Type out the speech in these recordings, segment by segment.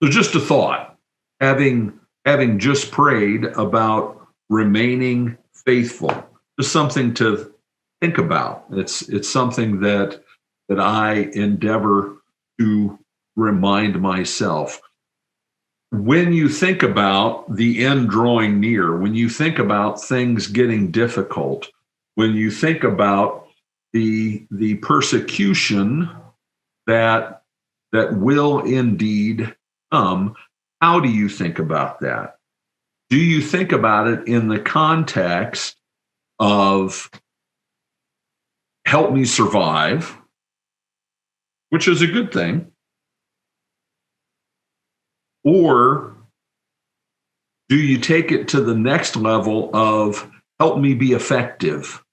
So just a thought, having just prayed about remaining faithful, just something to think about. It's something that I endeavor to remind myself. When you think about the end drawing near, when you think about things getting difficult, when you think about the persecution that will indeed come, how do you think about that? Do you think about it in the context of help me survive, which is a good thing? Or do you take it to the next level of help me be effective?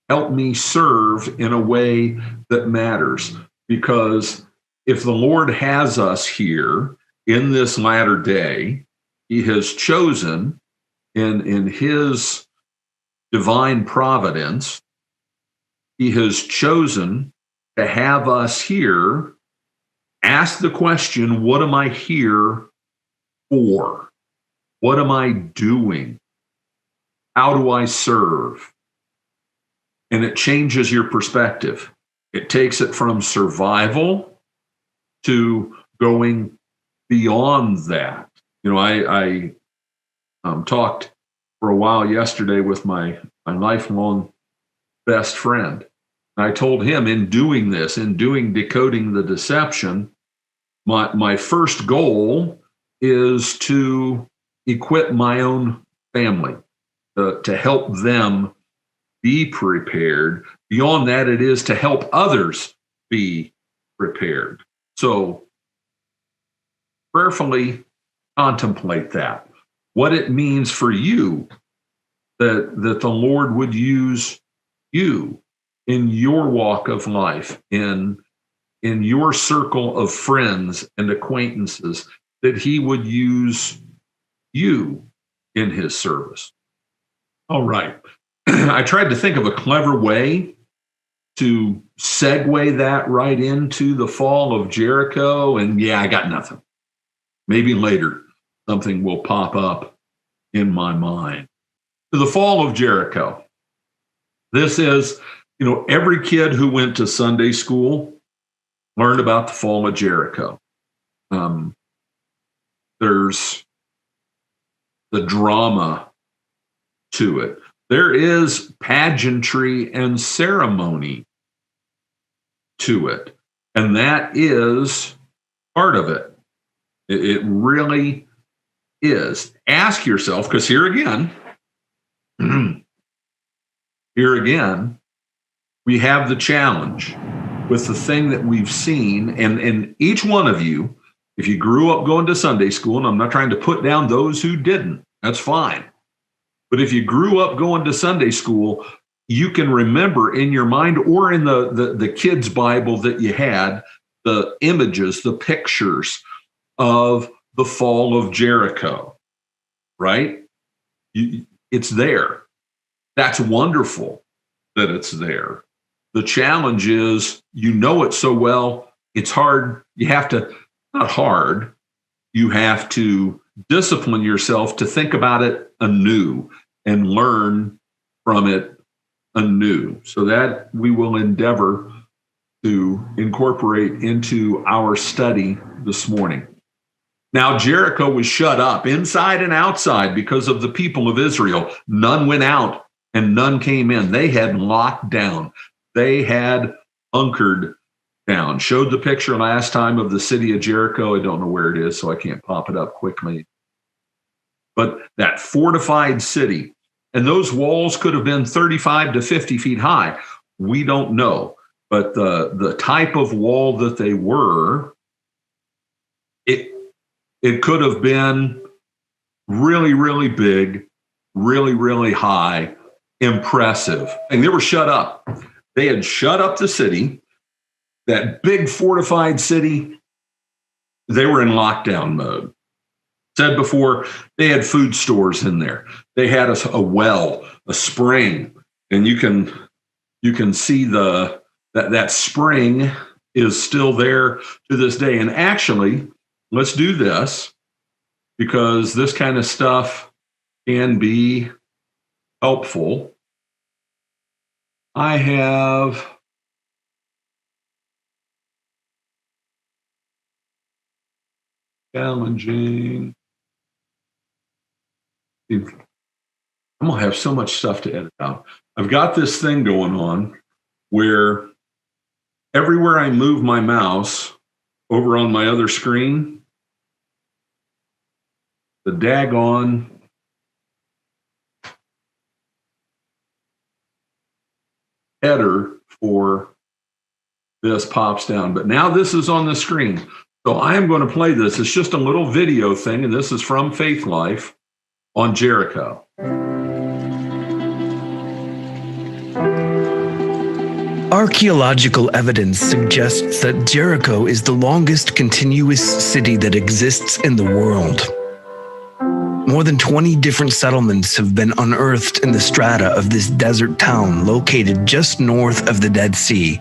Help me serve in a way that matters. Because if the Lord has us here in this latter day, he has chosen in his divine providence, he has chosen to have us here. Ask the question, what am I here for? What am I doing? How do I serve? And it changes your perspective. It takes it from survival to going beyond that. You know, I talked for a while yesterday with my lifelong best friend. I told him in doing this, in doing Decoding the Deception, my first goal is to equip my own family, to help them be prepared. Beyond that, it is to help others be prepared. So prayerfully contemplate that, what it means for you that the Lord would use you in your walk of life, in your circle of friends and acquaintances, that he would use you in his service. All right. I tried to think of a clever way to segue that right into the fall of Jericho, and I got nothing. Maybe later something will pop up in my mind. To the fall of Jericho. This is, every kid who went to Sunday school learned about the fall of Jericho. There's the drama to it. There is pageantry and ceremony to it. And that is part of it. It really is. Ask yourself, because here again, we have the challenge with the thing that we've seen. And each one of you, if you grew up going to Sunday school, and I'm not trying to put down those who didn't, that's fine. But if you grew up going to Sunday school, you can remember in your mind or in the kids' Bible that you had, the images, the pictures of the fall of Jericho, right? It's there. That's wonderful that it's there. The challenge is, it so well, it's hard. You have to, not hard, you have to discipline yourself to think about it anew and learn from it anew. So that we will endeavor to incorporate into our study this morning. Now, Jericho was shut up inside and outside because of the people of Israel. None went out and none came in. They had locked down. They had hunkered down. Showed the picture last time of the city of Jericho. I don't know where it is, so I can't pop it up quickly. But that fortified city, and those walls could have been 35 to 50 feet high. We don't know. But the type of wall that they were, it could have been really, really big, really, really high, impressive. And they were shut up. They had shut up the city, that big fortified city. They were in lockdown mode. Said before, they had food stores in there. They had a well, a spring, and you can see that spring is still there to this day. And actually, let's do this because this kind of stuff can be helpful. I have challenging. I'm going to have so much stuff to edit out. I've got this thing going on where everywhere I move my mouse over on my other screen, the daggone header for this pops down. But now this is on the screen. So I am going to play this. It's just a little video thing, and this is from Faith Life on Jericho. Archaeological evidence suggests that Jericho is the longest continuous city that exists in the world. More than 20 different settlements have been unearthed in the strata of this desert town located just north of the Dead Sea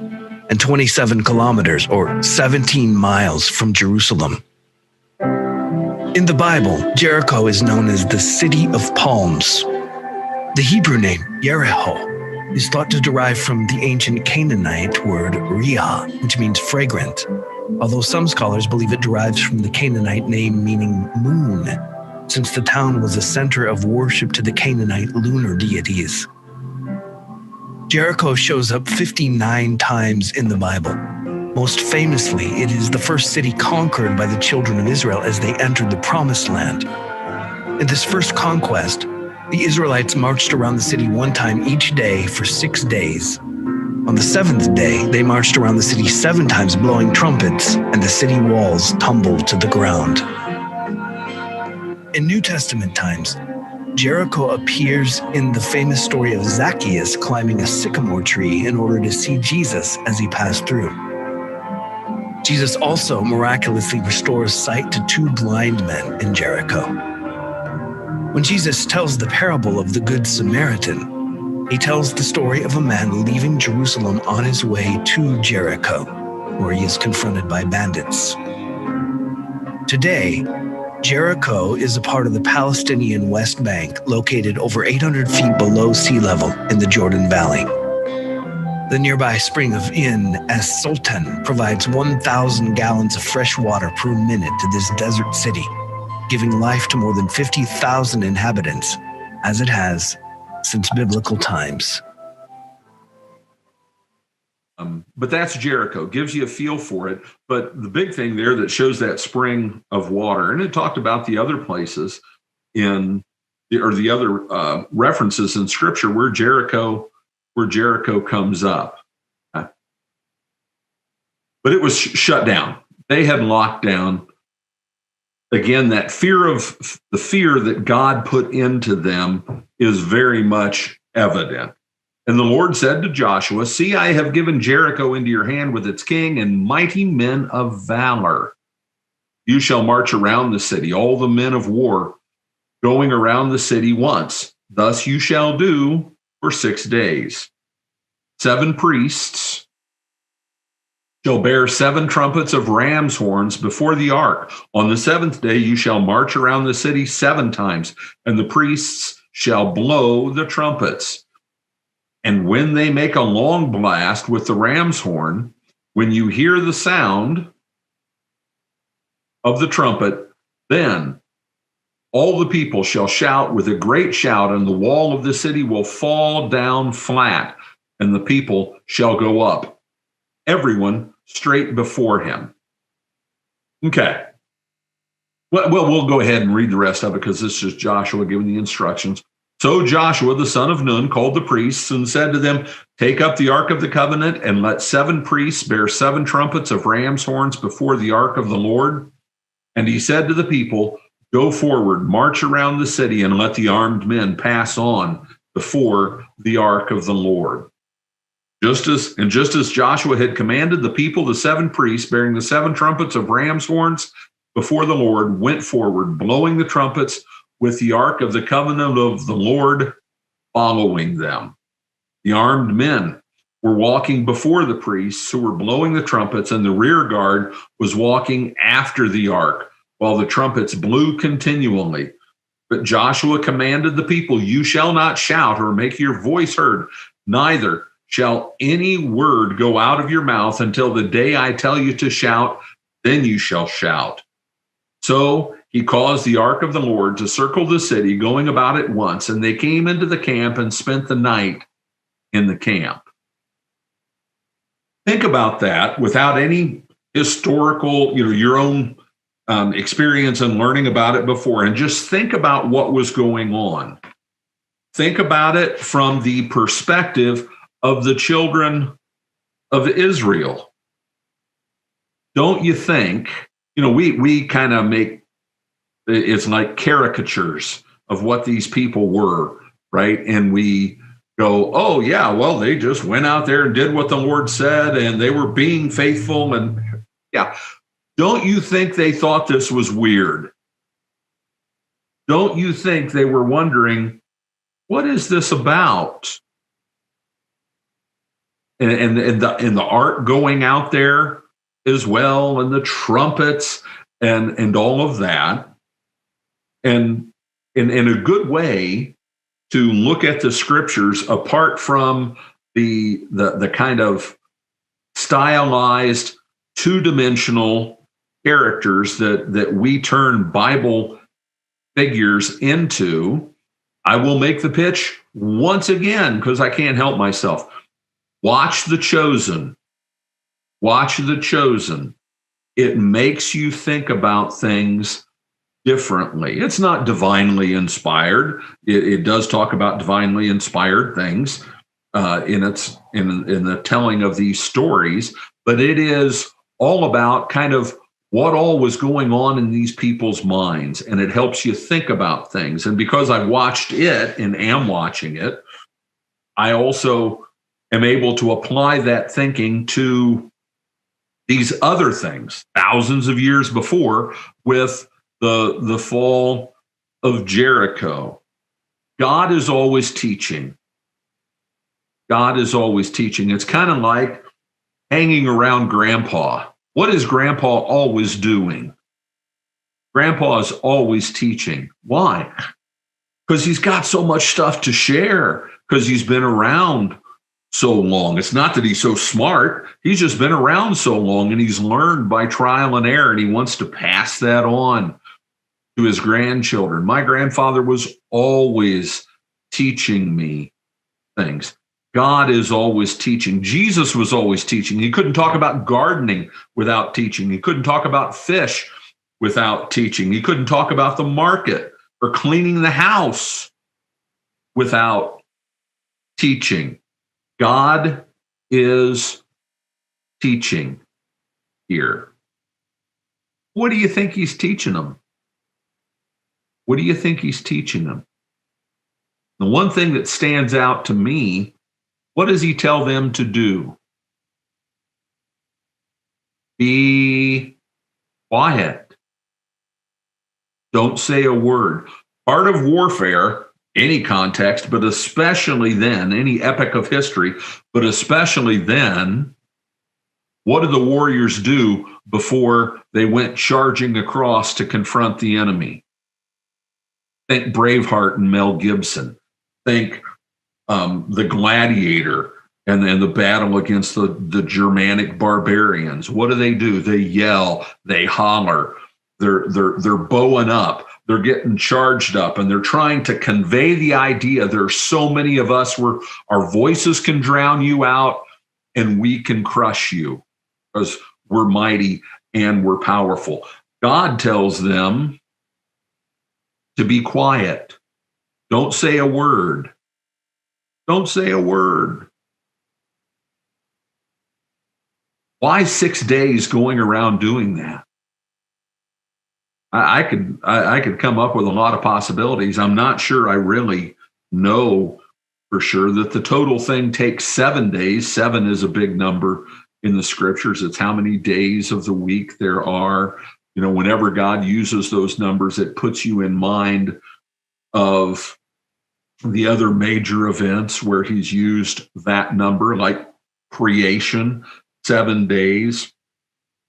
and 27 kilometers or 17 miles from Jerusalem. In the Bible, Jericho is known as the City of Palms. The Hebrew name, Jericho, is thought to derive from the ancient Canaanite word riah, which means fragrant, although some scholars believe it derives from the Canaanite name meaning moon, since the town was a center of worship to the Canaanite lunar deities. Jericho shows up 59 times in the Bible. Most famously, it is the first city conquered by the children of Israel as they entered the Promised Land. In this first conquest, the Israelites marched around the city one time each day for 6 days. On the seventh day, they marched around the city 7 times blowing trumpets, and the city walls tumbled to the ground. In New Testament times, Jericho appears in the famous story of Zacchaeus climbing a sycamore tree in order to see Jesus as he passed through. Jesus also miraculously restores sight to 2 blind men in Jericho. When Jesus tells the parable of the Good Samaritan, he tells the story of a man leaving Jerusalem on his way to Jericho, where he is confronted by bandits. Today, Jericho is a part of the Palestinian West Bank, located over 800 feet below sea level in the Jordan Valley. The nearby spring of In Es Sultan provides 1,000 gallons of fresh water per minute to this desert city, giving life to more than 50,000 inhabitants, as it has since biblical times. But that's Jericho, gives you a feel for it. But the big thing there that shows that spring of water, and it talked about the other places the other references in Scripture where Jericho comes up. But it was shut down. They had locked down. Again, the fear that God put into them is very much evident. And the Lord said to Joshua, "See, I have given Jericho into your hand with its king and mighty men of valor. You shall march around the city, all the men of war, going around the city once. Thus you shall do for 6 days. 7 priests shall bear 7 trumpets of ram's horns before the ark. On the 7th day you shall march around the city 7 times, and the priests shall blow the trumpets. And when they make a long blast with the ram's horn, when you hear the sound of the trumpet, then all the people shall shout with a great shout, and the wall of the city will fall down flat, and the people shall go up, everyone straight before him." Okay. Well, we'll go ahead and read the rest of it because this is Joshua giving the instructions. So Joshua, the son of Nun, called the priests and said to them, "Take up the ark of the covenant and let 7 priests bear 7 trumpets of ram's horns before the ark of the Lord." And he said to the people, "Go forward, march around the city, and let the armed men pass on before the ark of the Lord." Just as Joshua had commanded, the people, the 7 priests bearing the 7 trumpets of ram's horns before the Lord, went forward, blowing the trumpets, with the ark of the covenant of the Lord following them. The armed men were walking before the priests who were blowing the trumpets, and the rear guard was walking after the ark while the trumpets blew continually. But Joshua commanded the people, you shall not shout or make your voice heard, neither shall any word go out of your mouth until the day I tell you to shout, then you shall shout. So he caused the ark of the Lord to circle the city, going about it once, and they came into the camp and spent the night in the camp. Think about that without any historical, your own experience and learning about it before, and just think about what was going on. Think about it from the perspective of the children of Israel. Don't you think, we kind of make, it's like caricatures of what these people were, right? And we go, oh yeah, well, they just went out there and did what the Lord said, and they were being faithful. And yeah, don't you think they thought this was weird? Don't you think they were wondering, what is this about? And the ark going out there as well, and the trumpets and all of that. And in a good way to look at the scriptures apart from the kind of stylized two-dimensional characters that we turn Bible figures into. I will make the pitch once again because I can't help myself. Watch The Chosen. Watch The Chosen. It makes you think about things differently. It's not divinely inspired. It does talk about divinely inspired things in the telling of these stories, but it is all about kind of what all was going on in these people's minds, and it helps you think about things. And because I've watched it and am watching it, I also am able to apply that thinking to these other things thousands of years before with the fall of Jericho. God is always teaching. God is always teaching. It's kind of like hanging around Grandpa. What is Grandpa always doing? Grandpa is always teaching. Why? Because he's got so much stuff to share, because he's been around so long. It's not that he's so smart. He's just been around so long, and he's learned by trial and error, and he wants to pass that on to his grandchildren. My grandfather was always teaching me things. God is always teaching. Jesus was always teaching. He couldn't talk about gardening without teaching. He couldn't talk about fish without teaching. He couldn't talk about the market or cleaning the house without teaching. God is teaching here. What do you think he's teaching them? What do you think he's teaching them? The one thing that stands out to me, what does he tell them to do? Be quiet. Don't say a word. Part of warfare, any context, but especially then, any epoch of history, but especially then, what did the warriors do before they went charging across to confront the enemy? Think Braveheart and Mel Gibson. Think the Gladiator and then the battle against the Germanic barbarians. What do? They yell, they holler, they're bowing up, they're getting charged up, and they're trying to convey the idea. There's so many of us where our voices can drown you out and we can crush you because we're mighty and we're powerful. God tells them to be quiet. Don't say a word. Don't say a word. Why 6 days going around doing that? I could come up with a lot of possibilities. I'm not sure I really know for sure that the total thing takes 7 days. 7 is a big number in the scriptures. It's how many days of the week there are. Whenever God uses those numbers, it puts you in mind of the other major events where he's used that number, like creation, 7 days,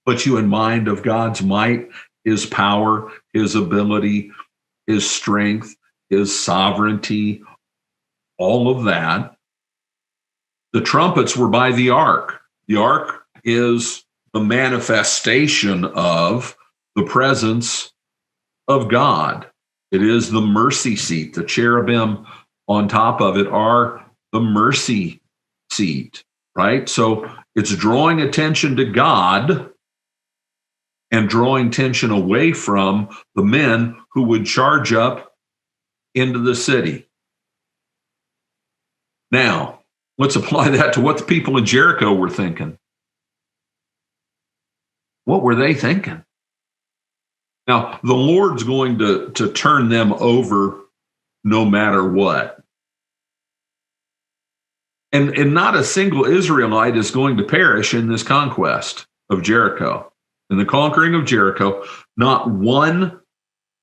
puts you in mind of God's might his power, his ability, his strength, his sovereignty, all of that. The trumpets were by the ark. The ark is the manifestation of the presence of God. It is the mercy seat. The cherubim on top of it are the mercy seat, right? So it's drawing attention to God and drawing tension away from the men who would charge up into the city. Now, let's apply that to what the people in Jericho were thinking. What were they thinking? Now, the Lord's going to turn them over no matter what. And not a single Israelite is going to perish in this conquest of Jericho. In the conquering of Jericho, not one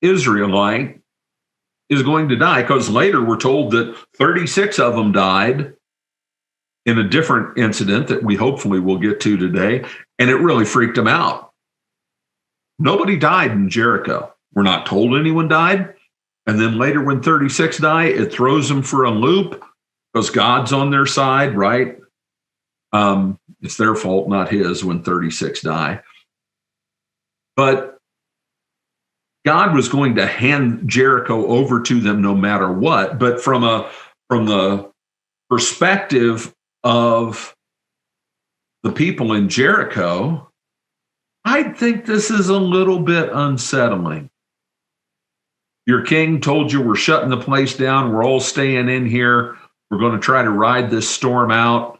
Israelite is going to die, because later we're told that 36 of them died in a different incident that we hopefully will get to today, and it really freaked them out. Nobody died in Jericho. We're not told anyone died. And then later when 36 die, it throws them for a loop because God's on their side, right? It's their fault, not his, when 36 die. But God was going to hand Jericho over to them no matter what. But from the perspective of the people in Jericho, I think this is a little bit unsettling. Your king told you we're shutting the place down. We're all staying in here. We're going to try to ride this storm out.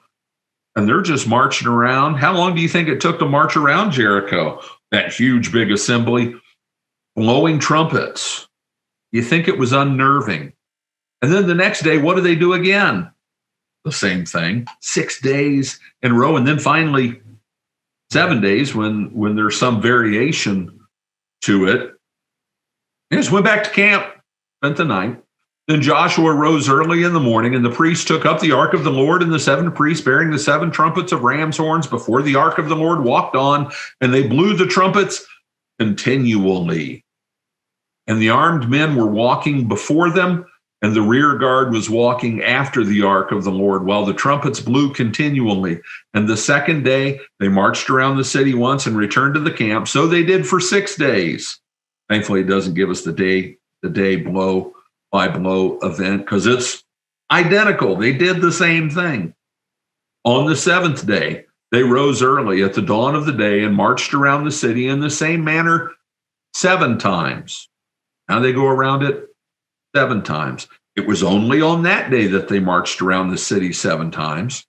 And they're just marching around. How long do you think it took to march around Jericho? That huge, big assembly, blowing trumpets. You think it was unnerving. And then the next day, what do they do again? The same thing. 6 days in a row. And then finally, 7 days when there's some variation to it. They just went back to camp, spent the night. Then Joshua rose early in the morning, and the priests took up the ark of the Lord, and the 7 priests bearing the 7 trumpets of ram's horns before the ark of the Lord walked on, and they blew the trumpets continually. And the armed men were walking before them, and the rear guard was walking after the ark of the Lord, while the trumpets blew continually. And the second day, they marched around the city once and returned to the camp. So they did for 6 days. Thankfully, it doesn't give us the day blow by blow event, because it's identical. They did the same thing. On the 7th day, they rose early at the dawn of the day and marched around the city in the same manner 7 times. How they go around it? 7 times. It was only on that day that they marched around the city 7 times.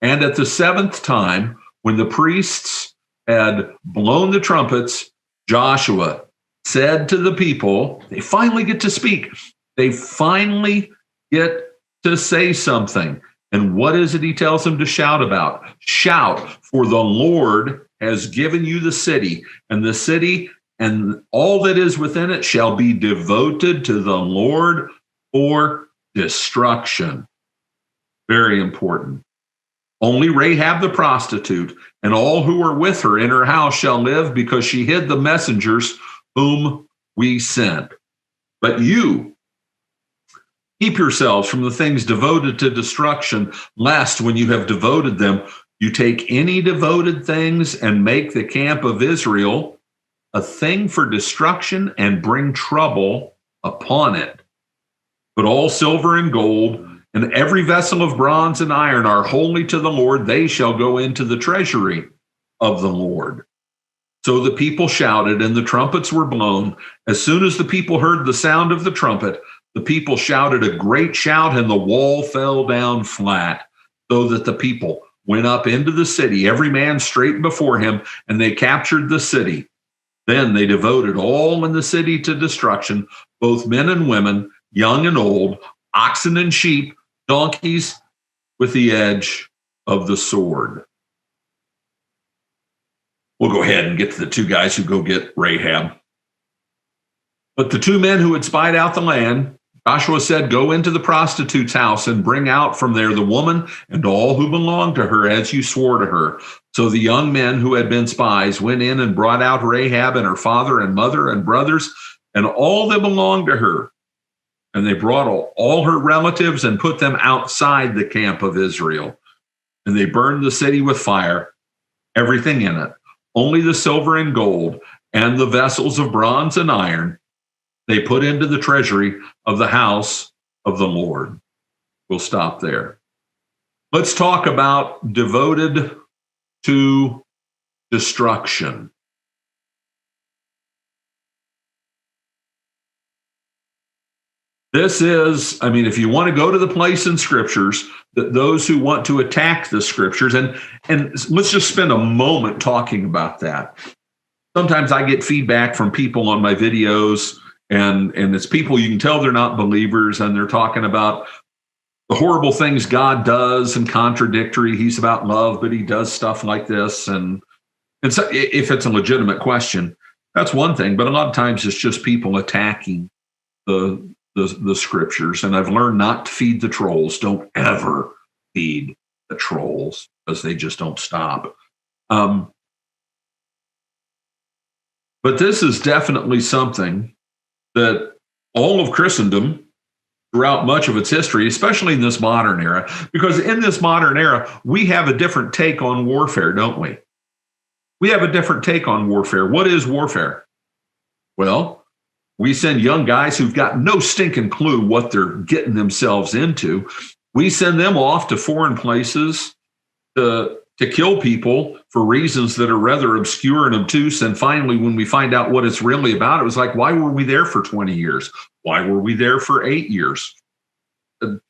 And at the 7th time, when the priests had blown the trumpets, Joshua said to the people, they finally get to speak. They finally get to say something. And what is it he tells them to shout about? Shout, for the Lord has given you the city, and the city and all that is within it shall be devoted to the Lord for destruction. Very important. Only Rahab the prostitute and all who were with her in her house shall live, because she hid the messengers whom we sent. But you, keep yourselves from the things devoted to destruction, lest when you have devoted them, you take any devoted things and make the camp of Israel a thing for destruction and bring trouble upon it. But all silver and gold and every vessel of bronze and iron are holy to the Lord. They shall go into the treasury of the Lord. So the people shouted, and the trumpets were blown. As soon as the people heard the sound of the trumpet, the people shouted a great shout, and the wall fell down flat, so that the people went up into the city, every man straight before him, and they captured the city. Then they devoted all in the city to destruction, both men and women, young and old, oxen and sheep, donkeys, with the edge of the sword. We'll go ahead and get to the 2 guys who go get Rahab. But the 2 men who had spied out the land, Joshua said, go into the prostitute's house and bring out from there the woman and all who belong to her, as you swore to her. So the young men who had been spies went in and brought out Rahab and her father and mother and brothers and all that belonged to her. And they brought all her relatives and put them outside the camp of Israel. And they burned the city with fire, everything in it, only the silver and gold and the vessels of bronze and iron they put into the treasury of the house of the Lord. We'll stop there. Let's talk about devoted to destruction. This is, if you want to go to the place in scriptures that those who want to attack the scriptures, and let's just spend a moment talking about that. Sometimes I get feedback from people on my videos, and it's people you can tell they're not believers, and they're talking about the horrible things God does and contradictory. He's about love, but he does stuff like this. And so if it's a legitimate question, that's one thing. But a lot of times it's just people attacking the scriptures. And I've learned not to feed the trolls. Don't ever feed the trolls, because they just don't stop. But this is definitely something that all of Christendom, throughout much of its history, especially in this modern era, because in this modern era, we have a different take on warfare, don't we? We have a different take on warfare. What is warfare? Well, we send young guys who've got no stinking clue what they're getting themselves into. We send them off to foreign places to kill people for reasons that are rather obscure and obtuse. And finally, when we find out what it's really about, it was like, why were we there for 20 years? Why were we there for 8 years? But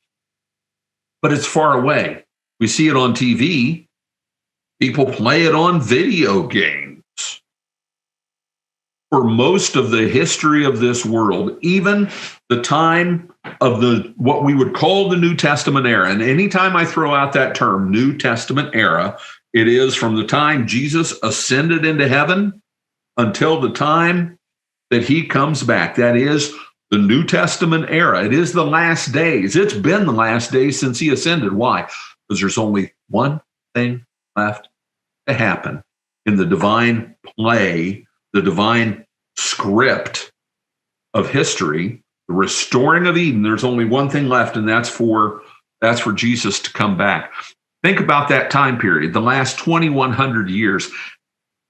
it's far away. We see it on TV. People play it on video games. For most of the history of this world, even the time of what we would call the New Testament era, and anytime I throw out that term, New Testament era, it is from the time Jesus ascended into heaven until the time that he comes back. That is the New Testament era. It is the last days. It's been the last days since he ascended. Why? Because there's only one thing left to happen in the divine play, the divine script of history, the restoring of Eden. There's only one thing left, and that's for Jesus to come back. Think about that time period, the last 2,100 years.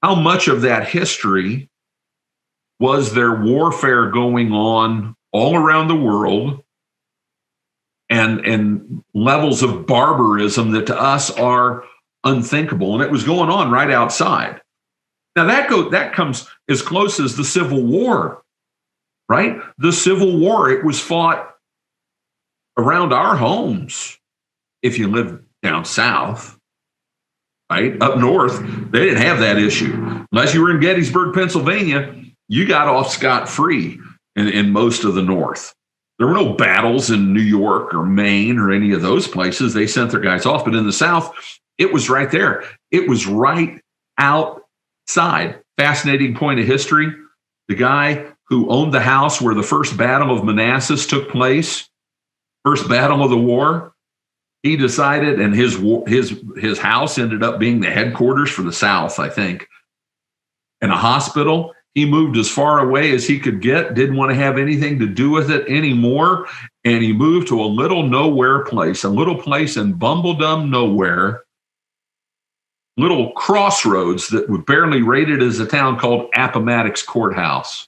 How much of that history was there warfare going on all around the world, and levels of barbarism that to us are unthinkable, and it was going on right outside. Now that comes as close as the Civil War, right? The Civil War, it was fought around our homes. If you lived down south, right? Up north, they didn't have that issue. Unless you were in Gettysburg, Pennsylvania, you got off scot-free in most of the north. There were no battles in New York or Maine or any of those places. They sent their guys off. But in the South, it was right there. It was right outside. Fascinating point of history. The guy who owned the house where the first Battle of Manassas took place, first battle of the war, he decided, and his house ended up being the headquarters for the South, I think, and a hospital. He moved as far away as he could get, didn't want to have anything to do with it anymore, and he moved to a little nowhere place, a little place in bumbledum nowhere, little crossroads that were barely rated as a town, called Appomattox Courthouse.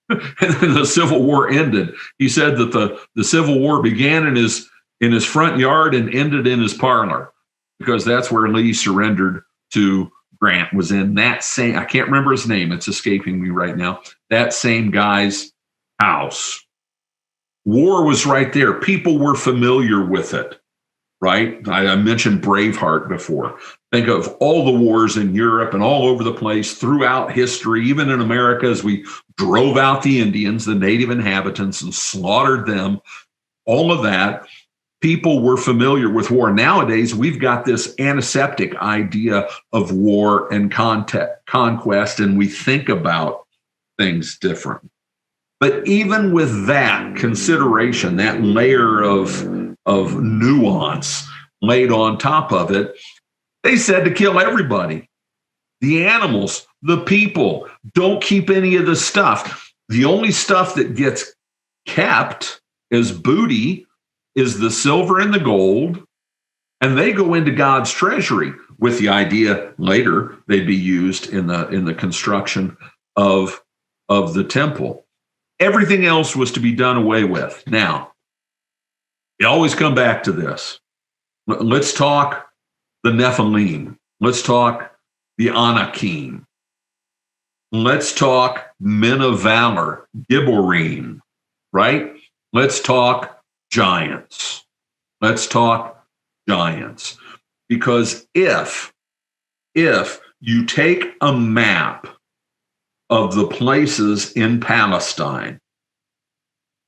And then the Civil War ended. He said that the Civil War began in his front yard and ended in his parlor, because that's where Lee surrendered to Grant, was in that same, I can't remember his name, it's escaping me right now, that same guy's house. War was right there. People were familiar with it, right? I mentioned Braveheart before. Think of all the wars in Europe and all over the place throughout history, even in America, as we drove out the Indians, the native inhabitants, and slaughtered them, all of that. People were familiar with war. Nowadays, we've got this antiseptic idea of war and conquest, and we think about things different. But even with that consideration, that layer of nuance laid on top of it, They said to kill everybody. The animals, the people, don't keep any of the stuff. The only stuff that gets kept as booty is the silver and the gold, and they go into God's treasury with the idea later they'd be used in the construction of the temple. Everything else was to be done away with. Now, you always come back to this. Let's talk the Nephilim. Let's talk the Anakim. Let's talk men of valor, Gibborim, right? Let's talk giants. Let's talk giants. Because if you take a map of the places in Palestine,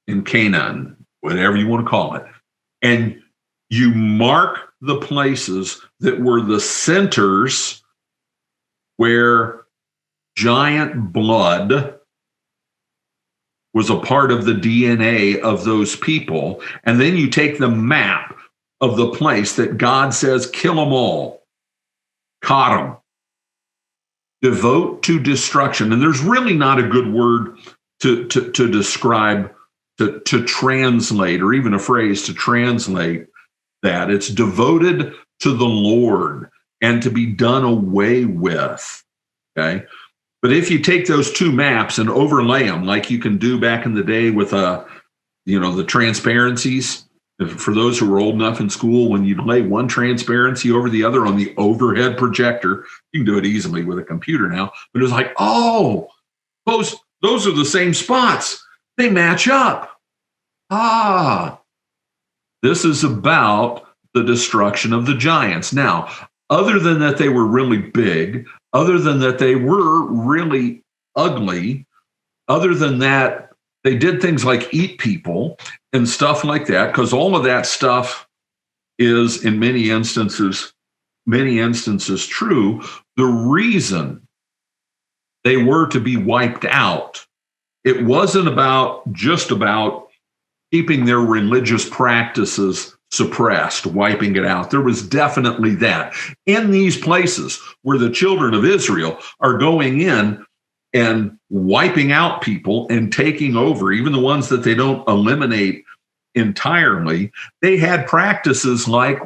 in Canaan, whatever you want to call it, and you mark the places that were the centers where giant blood was a part of the DNA of those people, and then you take the map of the place that God says, kill them all, caught them, devote to destruction. And there's really not a good word to describe, to translate, or even a phrase to translate that. It's devoted to the Lord and to be done away with, okay? But if you take those two maps and overlay them like you can do back in the day with the transparencies, for those who were old enough in school, when you lay one transparency over the other on the overhead projector, you can do it easily with a computer now, but it was like, oh, those are the same spots. They match up. This is about the destruction of the giants. Now, other than that they were really big, other than that they were really ugly, other than that they did things like eat people and stuff like that, because all of that stuff is in many instances true. The reason they were to be wiped out, it wasn't just about keeping their religious practices suppressed, wiping it out. There was definitely that. In these places where the children of Israel are going in and wiping out people and taking over, even the ones that they don't eliminate entirely, they had practices like,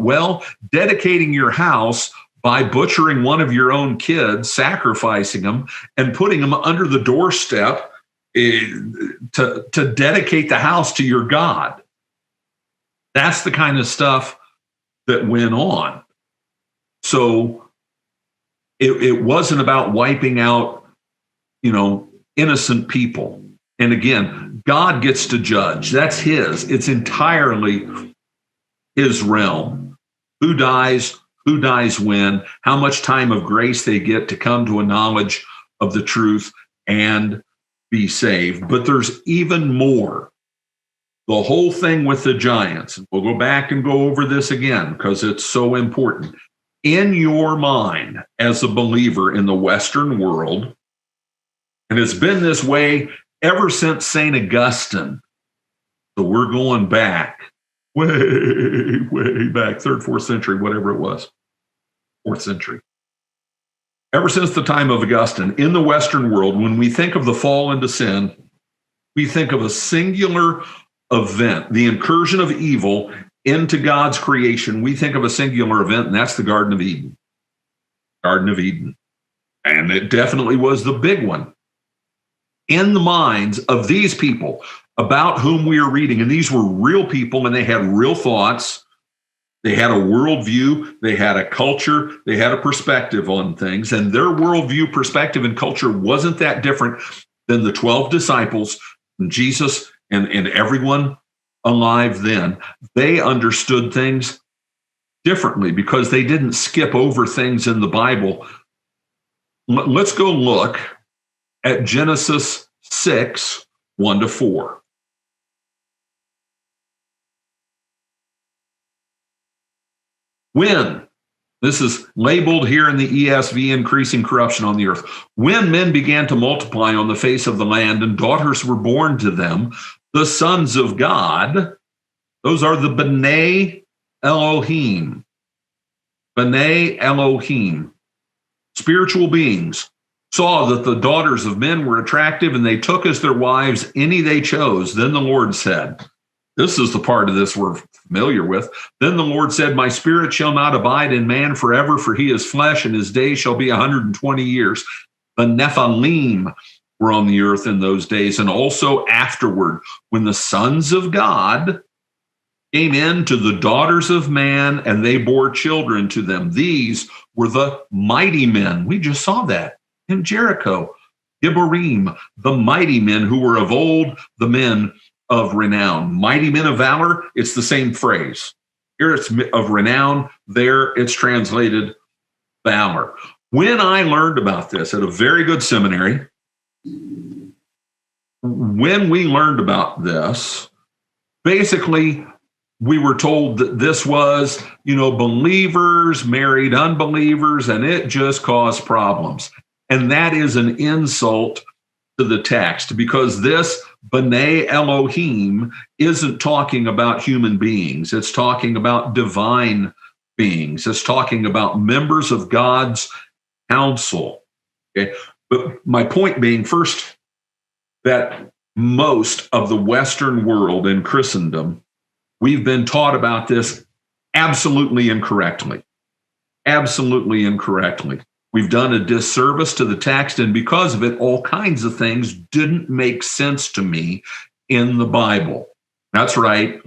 dedicating your house by butchering one of your own kids, sacrificing them, and putting them under the doorstep to dedicate the house to your God. That's the kind of stuff that went on. So it wasn't about wiping out, innocent people. And again, God gets to judge. That's his. It's entirely his realm. Who dies when, how much time of grace they get to come to a knowledge of the truth and be saved. But there's even more. The whole thing with the giants, we'll go back and go over this again because it's so important. In your mind, as a believer in the Western world, and it's been this way ever since St. Augustine, so we're going back, way back, 3rd, 4th century, whatever it was, 4th century. Ever since the time of Augustine, in the Western world, when we think of the fall into sin, we think of a singular event, the incursion of evil into God's creation. We think of a singular event, and that's the Garden of Eden. Garden of Eden. And it definitely was the big one. In the minds of these people about whom we are reading, and these were real people, and they had real thoughts, they had a worldview, they had a culture, they had a perspective on things, and their worldview, perspective, and culture wasn't that different than the 12 disciples, and Jesus, and everyone alive then. They understood things differently because they didn't skip over things in the Bible. Let's go look at Genesis 6, 1-4. When, this is labeled here in the ESV, increasing corruption on the earth. When men began to multiply on the face of the land and daughters were born to them, the sons of God, those are the B'nai Elohim. B'nai Elohim, spiritual beings, saw that the daughters of men were attractive, and they took as their wives any they chose. Then the Lord said, this is the part of this we're familiar with. Then the Lord said, my spirit shall not abide in man forever, for he is flesh, and his days shall be 120 years. The Nephilim were on the earth in those days, and also afterward, when the sons of God came in to the daughters of man, and they bore children to them. These were the mighty men. We just saw that in Jericho. Gibborim, the mighty men who were of old, the men of renown. Mighty men of valor, it's the same phrase. Here it's of renown, there it's translated valor. When I learned about this at a very good seminary, when we learned about this, basically we were told that this was, believers married unbelievers, and it just caused problems. And that is an insult to the text, because this B'nai Elohim isn't talking about human beings. It's talking about divine beings. It's talking about members of God's council. Okay? But my point being, first, that most of the Western world in Christendom, we've been taught about this absolutely incorrectly. Absolutely incorrectly. We've done a disservice to the text, and because of it, all kinds of things didn't make sense to me in the Bible. That's right,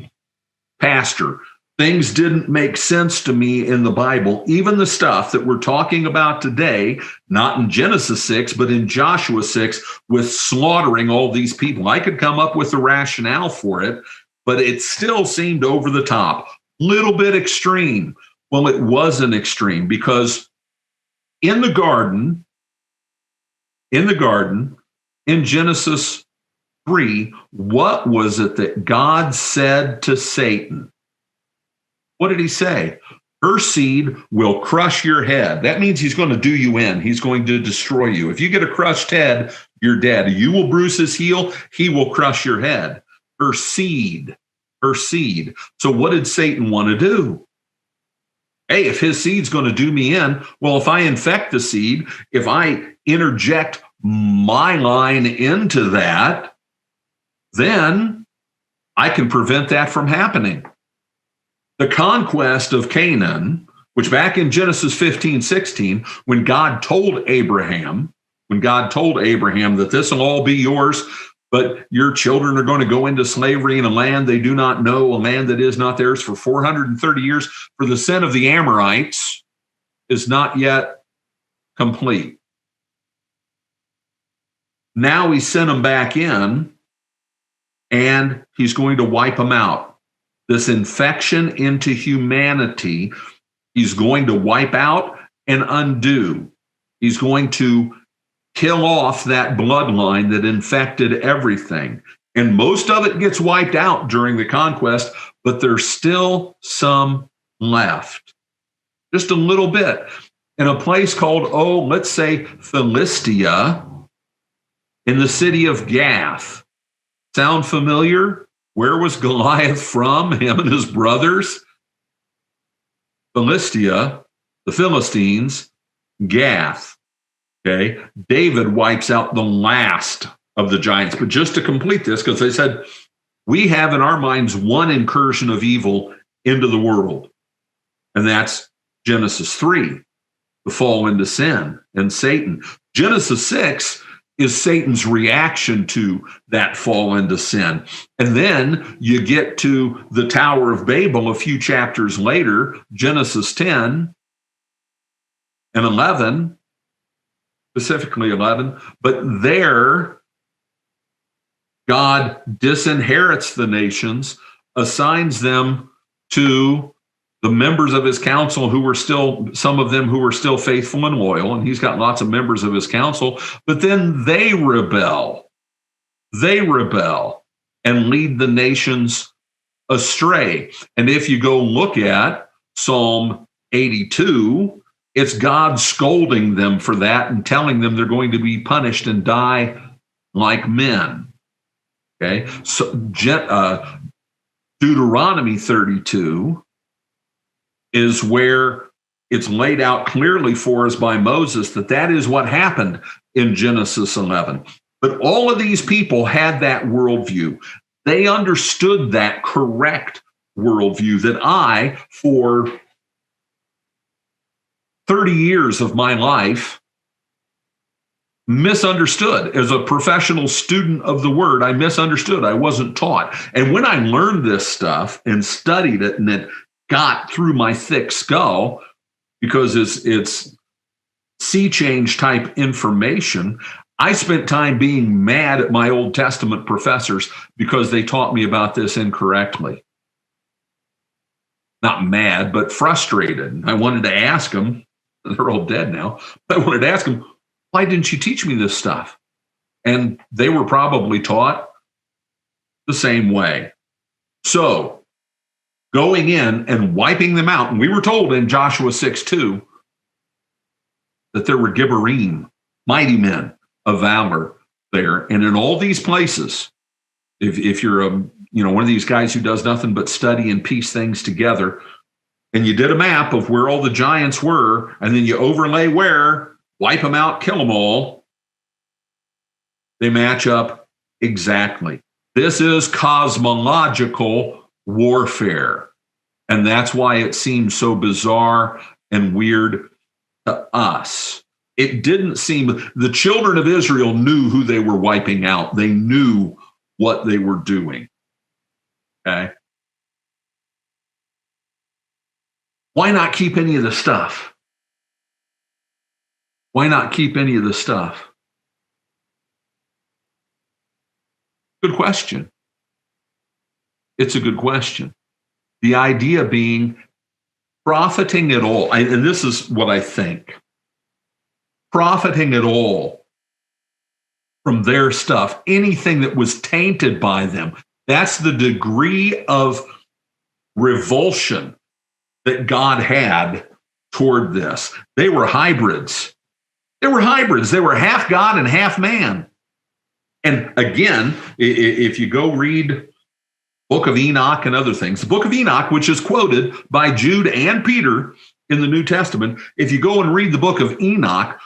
Pastor. Things didn't make sense to me in the Bible, even the stuff that we're talking about today, not in Genesis 6, but in Joshua 6, with slaughtering all these people. I could come up with a rationale for it, but it still seemed over the top, little bit extreme. Well, it wasn't extreme, because in the garden, in Genesis 3, what was it that God said to Satan? What did he say? Her seed will crush your head. That means he's going to do you in. He's going to destroy you. If you get a crushed head, you're dead. You will bruise his heel. He will crush your head. Her seed. So what did Satan want to do? Hey, if his seed's going to do me in, well, if I infect the seed, if I interject my line into that, then I can prevent that from happening. The conquest of Canaan, which back in Genesis 15:16, when God told Abraham that this will all be yours, but your children are going to go into slavery in a land they do not know, a land that is not theirs, for 430 years, for the sin of the Amorites is not yet complete. Now he sent them back in, and he's going to wipe them out. This infection into humanity, he's going to wipe out and undo. He's going to kill off that bloodline that infected everything. And most of it gets wiped out during the conquest, but there's still some left. Just a little bit. In a place called, let's say Philistia, in the city of Gath. Sound familiar? Where was Goliath from? Him and his brothers? Philistia, the Philistines, Gath. Okay, David wipes out the last of the giants. But just to complete this, because they said, we have in our minds one incursion of evil into the world, and that's Genesis 3, the fall into sin and Satan. Genesis 6 is Satan's reaction to that fall into sin. And then you get to the Tower of Babel a few chapters later, Genesis 10 and 11, specifically 11, but there God disinherits the nations, assigns them to the members of his council who were still, some of them who were still faithful and loyal, and he's got lots of members of his council, but then they rebel and lead the nations astray. And if you go look at Psalm 82, it's God scolding them for that and telling them they're going to be punished and die like men. Okay, so Deuteronomy 32 is where it's laid out clearly for us by Moses that is what happened in Genesis 11. But all of these people had that worldview. They understood that correct worldview that I, for 30 years of my life, misunderstood. As a professional student of the word, I misunderstood. I wasn't taught. And when I learned this stuff and studied it, and it got through my thick skull, because it's sea change type information, I spent time being mad at my Old Testament professors because they taught me about this incorrectly. Not mad, but frustrated. I wanted to ask them, they're all dead now, but I wanted to ask them, why didn't you teach me this stuff? And they were probably taught the same way. So going in and wiping them out, and we were told in Joshua 6:2 that there were Gibborim, mighty men of valor there. And in all these places, if you're one of these guys who does nothing but study and piece things together, and you did a map of where all the giants were, and then you overlay where, wipe them out, kill them all, they match up exactly. This is cosmological warfare. And that's why it seems so bizarre and weird to us. It didn't seem, the children of Israel knew who they were wiping out. They knew what they were doing. Okay? Why not keep any of the stuff? Why not keep any of the stuff? Good question. It's a good question. The idea being profiting at all, and this is what I think, profiting at all from their stuff, anything that was tainted by them. That's the degree of revulsion that God had toward this. They were hybrids. They were hybrids. They were half God and half man. And again, if you go read Book of Enoch and other things, the Book of Enoch, which is quoted by Jude and Peter in the New Testament, if you go and read the Book of Enoch,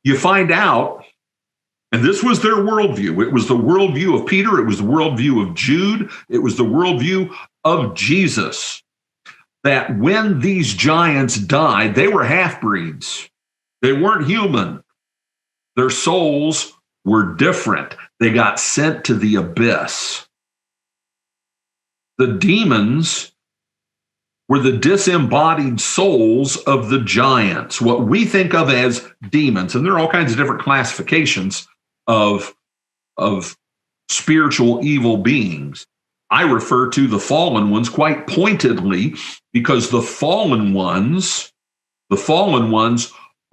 you find out, and this was their worldview. It was the worldview of Peter. It was the worldview of Jude. It was the worldview of Jesus, that when these giants died, they were half-breeds. They weren't human. Their souls were different. They got sent to the abyss. The demons were the disembodied souls of the giants, what we think of as demons. And there are all kinds of different classifications of spiritual evil beings. I refer to the fallen ones quite pointedly because the fallen ones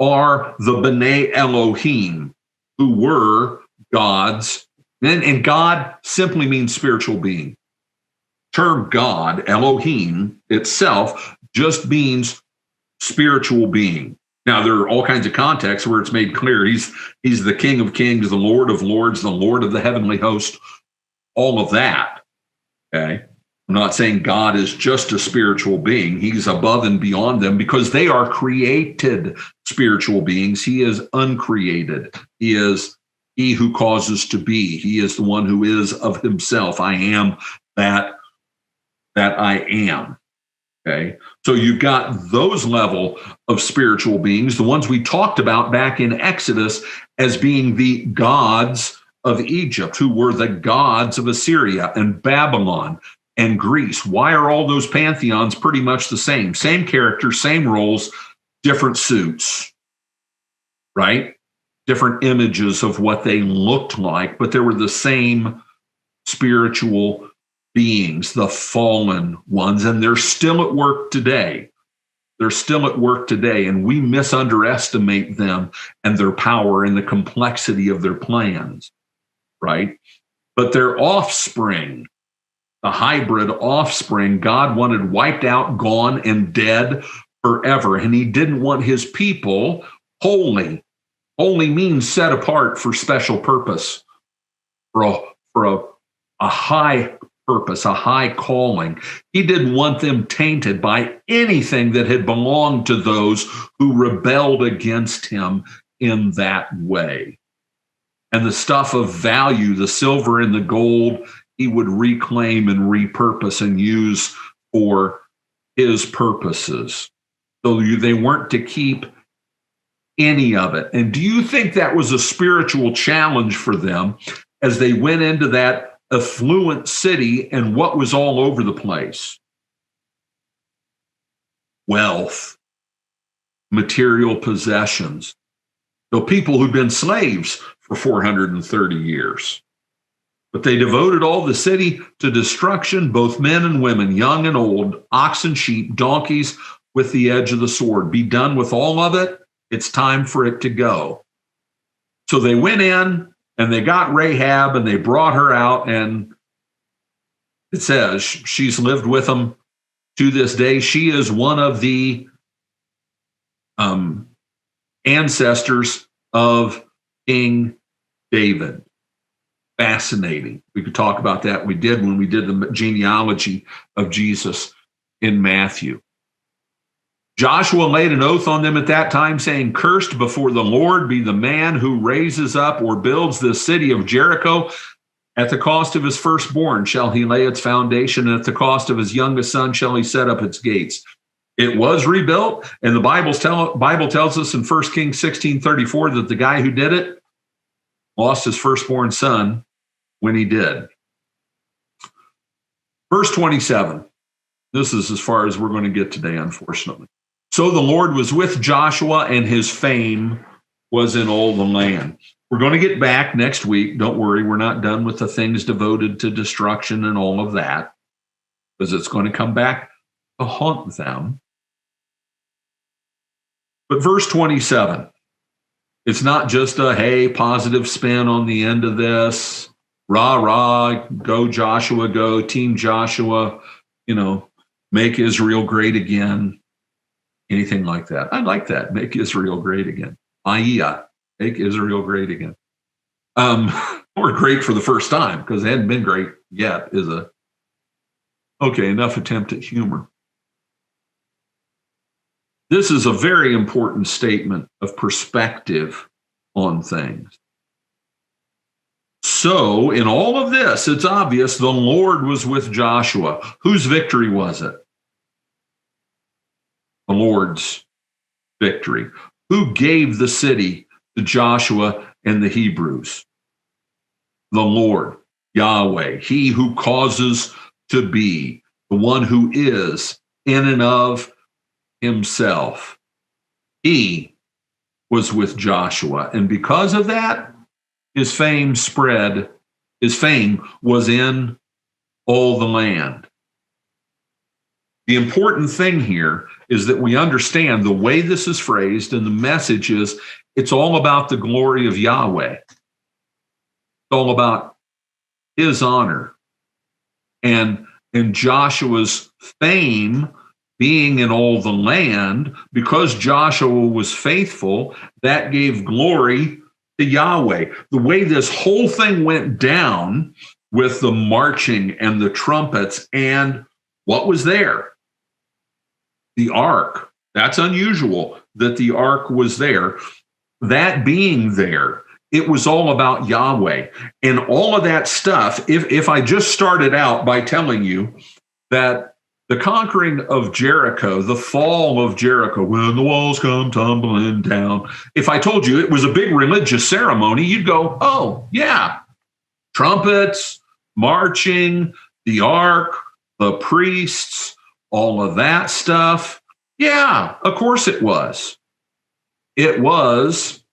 are the B'nai Elohim, who were gods. And God simply means spiritual being. Term God, Elohim itself, just means spiritual being. Now, there are all kinds of contexts where it's made clear he's the King of Kings, the Lord of Lords, the Lord of the heavenly host, all of that. Okay? I'm not saying God is just a spiritual being. He's above and beyond them because they are created spiritual beings. He is uncreated. He is he who causes to be. He is the one who is of himself. I am that I am. Okay. So you've got those level of spiritual beings, the ones we talked about back in Exodus as being the gods of Egypt, who were the gods of Assyria and Babylon and Greece. Why are all those pantheons pretty much the same? Same characters, same roles, different suits, right? Different images of what they looked like, but they were the same spiritual beings, the fallen ones, and they're still at work today. They're still at work today, and we misunderestimate them and their power and the complexity of their plans, right? But their offspring, the hybrid offspring, God wanted wiped out, gone, and dead forever, and he didn't want his people holy. Holy means set apart for special purpose, for a high purpose, a high calling. He didn't want them tainted by anything that had belonged to those who rebelled against him in that way. And the stuff of value, the silver and the gold, he would reclaim and repurpose and use for his purposes. So they weren't to keep any of it. And do you think that was a spiritual challenge for them as they went into that affluent city, and what was all over the place? Wealth, material possessions. So people who'd been slaves for 430 years. But they devoted all the city to destruction, both men and women, young and old, oxen, sheep, donkeys, with the edge of the sword. Be done with all of it. It's time for it to go. So they went in and they got Rahab and they brought her out. And it says she's lived with them to this day. She is one of the ancestors of King David. Fascinating. We could talk about that. We did when we did the genealogy of Jesus in Matthew. Joshua laid an oath on them at that time, saying, "Cursed before the Lord be the man who raises up or builds the city of Jericho. At the cost of his firstborn shall he lay its foundation, and at the cost of his youngest son shall he set up its gates." It was rebuilt, and the Bible tells us in 1 Kings 16:34 that the guy who did it lost his firstborn son when he did. Verse 27. This is as far as we're going to get today, unfortunately. So the Lord was with Joshua, and his fame was in all the land. We're going to get back next week. Don't worry, we're not done with the things devoted to destruction and all of that, because it's going to come back to haunt them. But verse 27, it's not just a, hey, positive spin on the end of this. Rah, rah, go Joshua, go, Team Joshua, make Israel great again. Anything like that. I like that. Make Israel great again. Ayah, make Israel great again. Or great for the first time, because they hadn't been great yet, okay, enough attempt at humor. This is a very important statement of perspective on things. So, in all of this, it's obvious the Lord was with Joshua. Whose victory was it? The Lord's victory. Who gave the city to Joshua and the Hebrews? The Lord, Yahweh, he who causes to be, the one who is in and of himself. He was with Joshua, and because of that, his fame spread. His fame was in all the land. The important thing here is that we understand the way this is phrased, and the message is it's all about the glory of Yahweh. It's all about his honor. And Joshua's fame being in all the land, because Joshua was faithful, that gave glory to Yahweh. The way this whole thing went down with the marching and the trumpets, and what was there? The ark. That's unusual that the ark was there. That being there, it was all about Yahweh. And all of that stuff, if I just started out by telling you that the conquering of Jericho, the fall of Jericho, when the walls come tumbling down, if I told you it was a big religious ceremony, you'd go, oh, yeah, trumpets, marching, the ark, the priests, all of that stuff. Yeah, of course it was. It was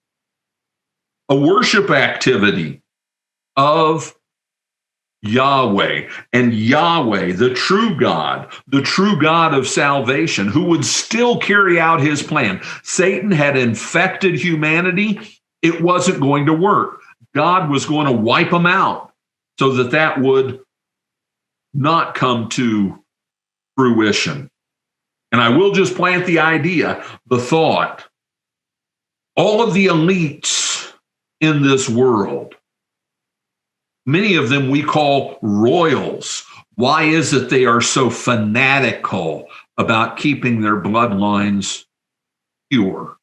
a worship activity of Yahweh, and Yahweh, the true God of salvation, who would still carry out his plan. Satan had infected humanity. It wasn't going to work. God was going to wipe them out so that would not come to fruition. And I will just plant the idea, the thought, all of the elites in this world, many of them we call royals, Why is it they are so fanatical about keeping their bloodlines pure?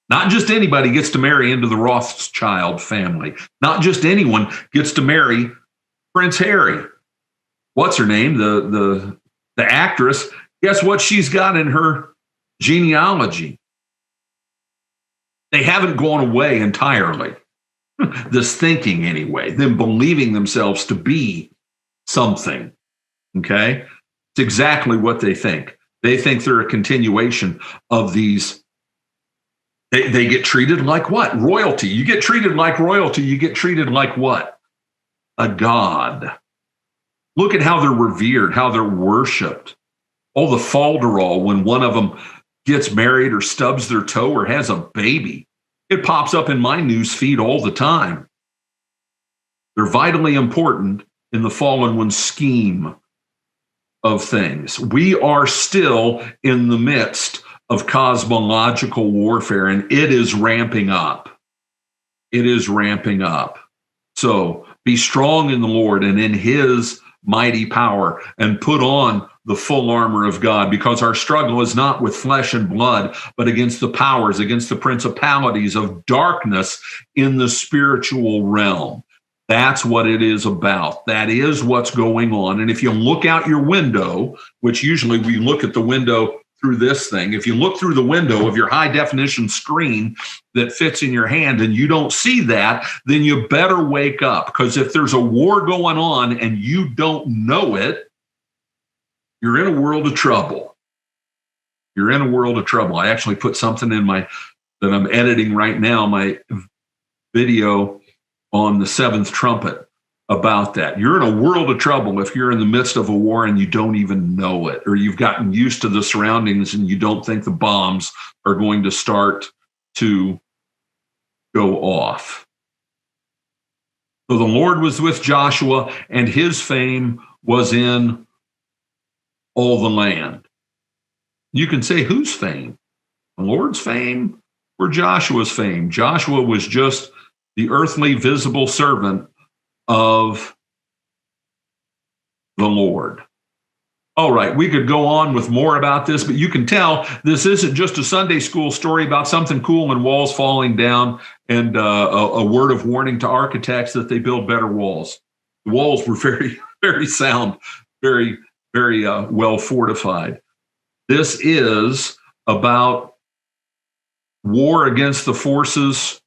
Not just anybody gets to marry into the Rothschild family. Not just anyone gets to marry Prince Harry. What's her name? The actress. Guess what she's got in her genealogy? They haven't gone away entirely. This thinking anyway, them believing themselves to be something. Okay? It's exactly what they think. They think they're a continuation of these. They get treated like what? Royalty. You get treated like royalty. You get treated like what? A god. Look at how they're revered, how they're worshipped. Oh, the falderall, when one of them gets married or stubs their toe or has a baby. It pops up in my news feed all the time. They're vitally important in the fallen one's scheme of things. We are still in the midst of cosmological warfare, and it is ramping up. It is ramping up. So be strong in the Lord and in his mighty power, and put on the full armor of God, because our struggle is not with flesh and blood, but against the powers, against the principalities of darkness in the spiritual realm. That's what it is about. That is what's going on. And if you look out your window, which usually we look at the window through this thing, if you look through the window of your high definition screen that fits in your hand and you don't see that, then you better wake up. Because if there's a war going on and you don't know it, you're in a world of trouble. You're in a world of trouble. I actually put something in that I'm editing right now, my video on the seventh trumpet about that. You're in a world of trouble if you're in the midst of a war and you don't even know it, or you've gotten used to the surroundings and you don't think the bombs are going to start to go off. So the Lord was with Joshua, and his fame was in all the land. You can say, whose fame? The Lord's fame or Joshua's fame? Joshua was just the earthly visible servant of the Lord. All right, we could go on with more about this, but you can tell this isn't just a Sunday school story about something cool and walls falling down and a word of warning to architects that they build better walls. The walls were very, very sound, very, very well fortified. This is about war against the forces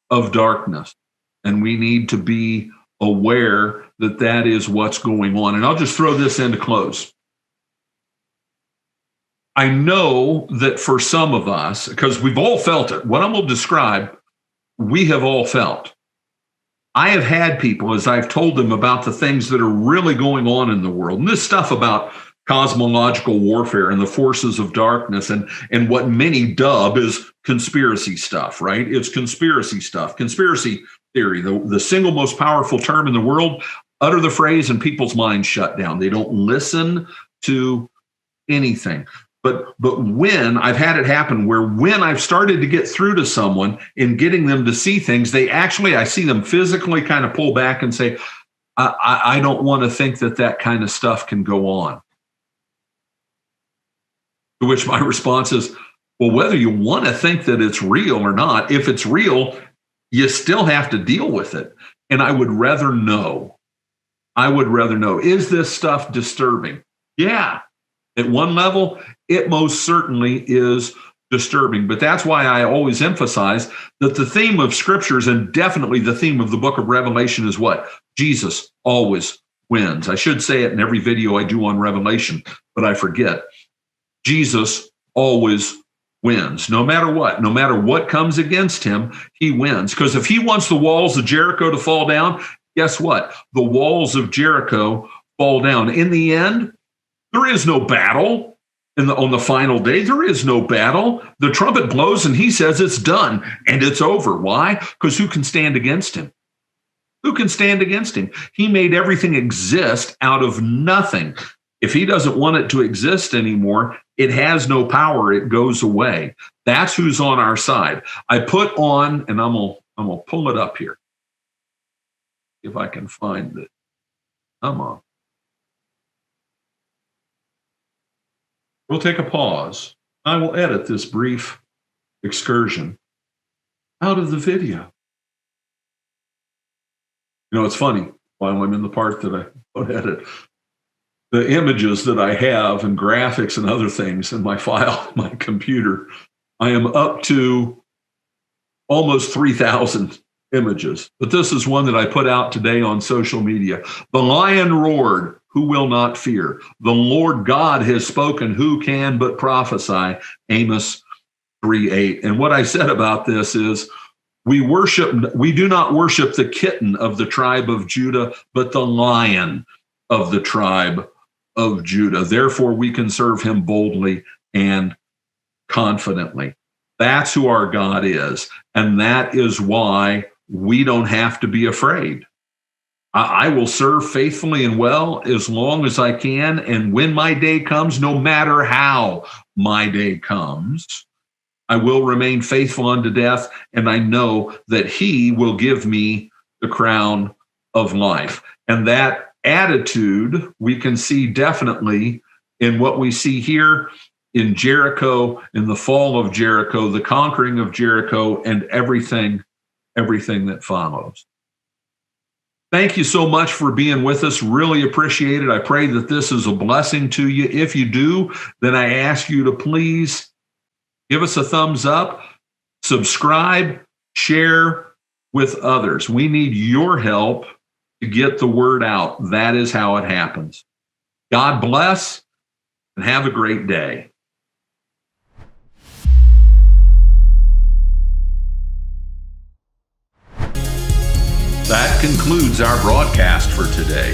of darkness. And we need to be aware that that is what's going on. And I'll just throw this in to close. I know that for some of us, because we've all felt it, what I'm going to describe, we have all felt. I have had people, as I've told them about the things that are really going on in the world, and this stuff about cosmological warfare and the forces of darkness and what many dub is conspiracy stuff, right? It's conspiracy stuff, conspiracy theory, the single most powerful term in the world. Utter the phrase and people's minds shut down. They don't listen to anything. But when I've had it happen where when I've started to get through to someone in getting them to see things, they actually, I see them physically kind of pull back and say, I don't want to think that kind of stuff can go on. To which my response is, well, whether you want to think that it's real or not, if it's real, you still have to deal with it. And I would rather know. Is this stuff disturbing? Yeah. At one level, it most certainly is disturbing. But that's why I always emphasize that the theme of scriptures, and definitely the theme of the book of Revelation, is what? Jesus always wins. I should say it in every video I do on Revelation, but I forget. Jesus always wins. No matter what comes against him, he wins. Because if he wants the walls of Jericho to fall down, guess what? The walls of Jericho fall down. In the end, there is no battle. On the final day, there is no battle. The trumpet blows and he says it's done and it's over. Why? Because who can stand against him? Who can stand against him? He made everything exist out of nothing. If he doesn't want it to exist anymore, it has no power. It goes away. That's who's on our side. I put on, and I'm gonna pull it up here. If I can find it. Come on. We'll take a pause. I will edit this brief excursion out of the video. You know, it's funny, while I'm in the part that I don't edit, the images that I have and graphics and other things in my file, my computer, I am up to almost 3,000 images. But this is one that I put out today on social media. The lion roared, who will not fear? The Lord God has spoken, who can but prophesy? Amos 3:8. And what I said about this is, we do not worship the kitten of the tribe of Judah, but the lion of the tribe of Judah. Therefore, we can serve him boldly and confidently. That's who our God is. And that is why we don't have to be afraid. I will serve faithfully and well as long as I can. And when my day comes, no matter how my day comes, I will remain faithful unto death. And I know that he will give me the crown of life. And that attitude we can see definitely in what we see here in Jericho, in the fall of Jericho, the conquering of Jericho, and everything that follows. Thank you so much for being with us. Really appreciate it. I pray that this is a blessing to you. If you do, then I ask you to please give us a thumbs up, subscribe, share with others. We need your help to get the word out. That is how it happens. God bless and have a great day. That concludes our broadcast for today.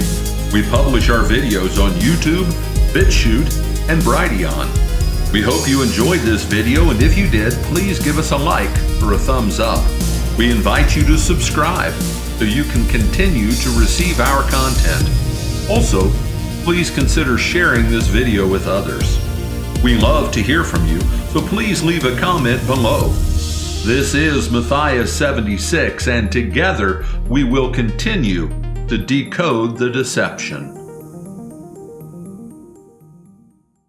We publish our videos on YouTube, BitChute, and Brighteon. We hope you enjoyed this video, and if you did, please give us a like or a thumbs up. We invite you to subscribe so you can continue to receive our content. Also, please consider sharing this video with others. We love to hear from you, so please leave a comment below. This is Matthias 76, and together we will continue to decode the deception.